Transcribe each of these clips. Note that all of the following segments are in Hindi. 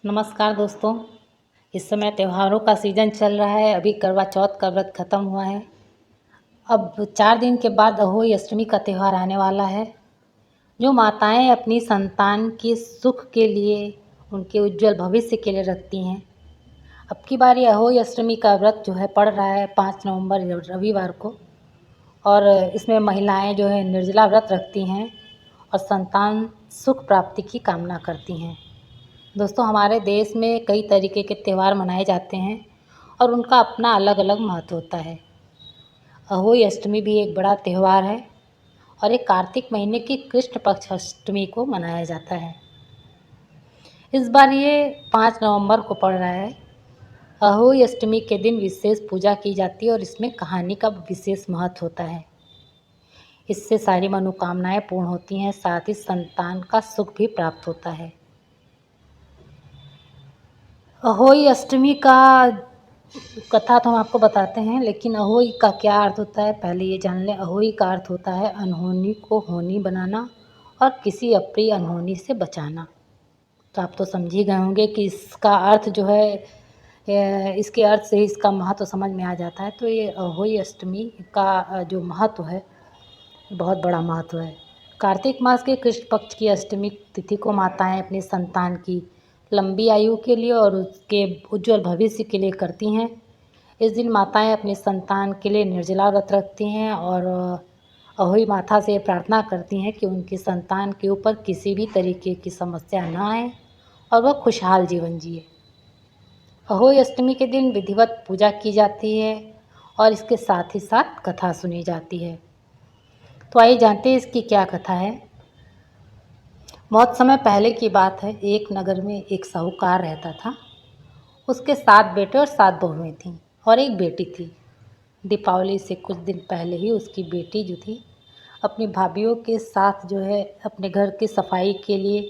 नमस्कार दोस्तों। इस समय त्योहारों का सीज़न चल रहा है। अभी करवा चौथ का व्रत ख़त्म हुआ है। अब 4 दिन के बाद अहोई अष्टमी का त्यौहार आने वाला है। जो माताएं अपनी संतान के सुख के लिए, उनके उज्जवल भविष्य के लिए रखती हैं। अब की बार ये अहोई अष्टमी का व्रत जो है पड़ रहा है 5 नवंबर रविवार को। और इसमें महिलाएं जो है निर्जला व्रत रखती हैं और संतान सुख प्राप्ति की कामना करती हैं। दोस्तों, हमारे देश में कई तरीके के त्यौहार मनाए जाते हैं और उनका अपना अलग अलग महत्व होता है। अहोई अष्टमी भी एक बड़ा त्यौहार है और एक कार्तिक महीने की कृष्ण पक्ष अष्टमी को मनाया जाता है। इस बार ये 5 नवंबर को पड़ रहा है। अहोई अष्टमी के दिन विशेष पूजा की जाती है और इसमें कहानी का विशेष महत्व होता है। इससे सारी मनोकामनाएं पूर्ण होती हैं, साथ ही संतान का सुख भी प्राप्त होता है। अहोई अष्टमी का कथा तो हम आपको बताते हैं, लेकिन अहोई का क्या अर्थ होता है पहले ये जान लें। अहोई का अर्थ होता है अनहोनी को होनी बनाना और किसी अप्रिय अनहोनी से बचाना। तो आप तो समझ ही गए होंगे कि इसका अर्थ जो है इसके अर्थ से ही इसका महत्व समझ में आ जाता है। तो ये अहोई अष्टमी का जो महत्व है, बहुत बड़ा महत्व है। कार्तिक मास के कृष्ण पक्ष की अष्टमी तिथि को माताएं अपनी संतान की लंबी आयु के लिए और उसके उज्जवल भविष्य के लिए करती हैं। इस दिन माताएं अपनी संतान के लिए निर्जला व्रत रखती हैं और अहोई माता से प्रार्थना करती हैं कि उनकी संतान के ऊपर किसी भी तरीके की समस्या न आए और वह खुशहाल जीवन जिए। अहोई अष्टमी के दिन विधिवत पूजा की जाती है और इसके साथ ही साथ कथा सुनी जाती है। तो आइए जानते हैं इसकी क्या कथा है। बहुत समय पहले की बात है। एक नगर में एक साहूकार रहता था। उसके 7 बेटे और 7 बहुएं थीं और एक बेटी थी। दीपावली से कुछ दिन पहले ही उसकी बेटी जो थी अपनी भाभीयों के साथ जो है अपने घर की सफाई के लिए,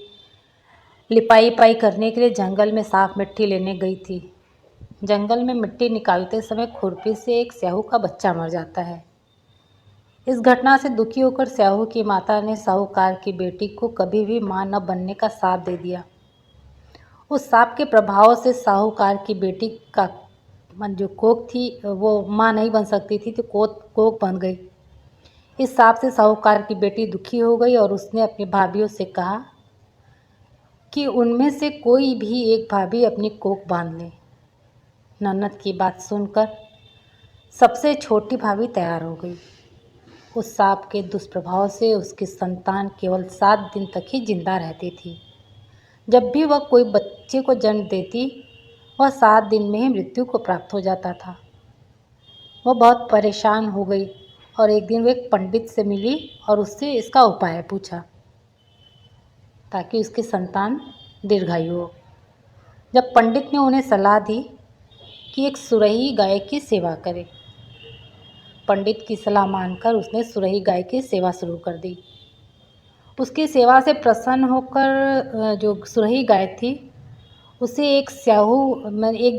लिपाई पाई करने के लिए जंगल में साफ मिट्टी लेने गई थी। जंगल में मिट्टी निकालते समय खुरपी से एक स्याहू का बच्चा मर जाता है। इस घटना से दुखी होकर स्याहू की माता ने साहूकार की बेटी को कभी भी मां न बनने का श्राप दे दिया। उस श्राप के प्रभाव से साहूकार की बेटी का जो कोख थी वो मां नहीं बन सकती थी, तो कोख बन गई। इस श्राप से साहूकार की बेटी दुखी हो गई और उसने अपनी भाभीयों से कहा कि उनमें से कोई भी एक भाभी अपनी कोख बांध ले। ननद की बात सुनकर सबसे छोटी भाभी तैयार हो गई। उस सांप के दुष्प्रभाव से उसकी संतान केवल 7 दिन तक ही जिंदा रहती थी। जब भी वह कोई बच्चे को जन्म देती, वह 7 दिन में ही मृत्यु को प्राप्त हो जाता था। वह बहुत परेशान हो गई और एक दिन वह एक पंडित से मिली और उससे इसका उपाय पूछा ताकि उसकी संतान दीर्घायु हो। जब पंडित ने उन्हें सलाह दी कि एक सुरही गाय की सेवा करे। पंडित की सलाह मानकर उसने सुरही गाय की सेवा शुरू कर दी। उसकी सेवा से प्रसन्न होकर जो सुरही गाय थी उसे एक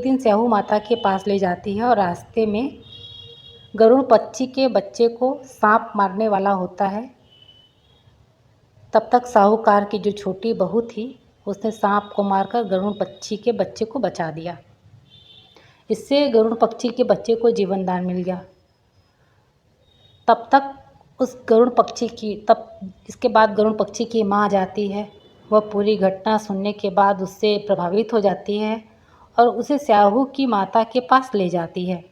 दिन स्याहू माता के पास ले जाती है और रास्ते में गरुड़ पक्षी के बच्चे को सांप मारने वाला होता है। तब तक साहूकार की जो छोटी बहू थी उसने सांप को मारकर गरुड़ पक्षी के बच्चे को बचा दिया। इससे गरुड़ पक्षी के बच्चे को जीवन दान मिल गया। इसके बाद गरुड़ पक्षी की माँ जाती है। वह पूरी घटना सुनने के बाद उससे प्रभावित हो जाती है और उसे स्याहू की माता के पास ले जाती है।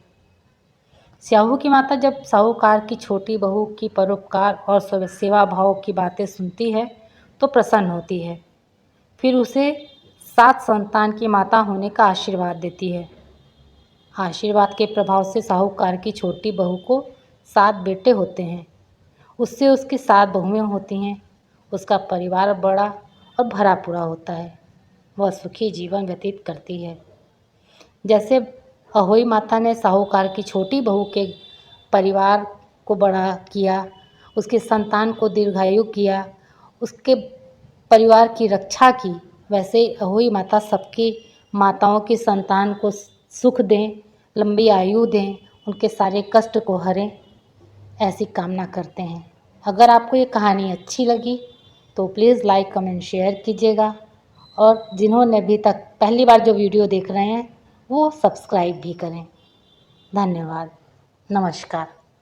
स्याहू की माता जब साहूकार की छोटी बहू की परोपकार और सेवा भाव की बातें सुनती है तो प्रसन्न होती है। फिर उसे 7 संतान की माता होने का आशीर्वाद देती है। आशीर्वाद के प्रभाव से साहूकार की छोटी बहू को 7 बेटे होते हैं। उससे उसकी 7 बहुएं होती हैं। उसका परिवार बड़ा और भरा पूरा होता है। वह सुखी जीवन व्यतीत करती है। जैसे अहोई माता ने साहूकार की छोटी बहू के परिवार को बड़ा किया, उसकी संतान को दीर्घायु किया, उसके परिवार की रक्षा की, वैसे अहोई माता सबकी माताओं की संतान को सुख दें, लंबी आयु दें, उनके सारे कष्ट को हरें, ऐसी कामना करते हैं। अगर आपको ये कहानी अच्छी लगी तो प्लीज़ लाइक कमेंट शेयर कीजिएगा और जिन्होंने अभी तक पहली बार जो वीडियो देख रहे हैं वो सब्सक्राइब भी करें। धन्यवाद। नमस्कार।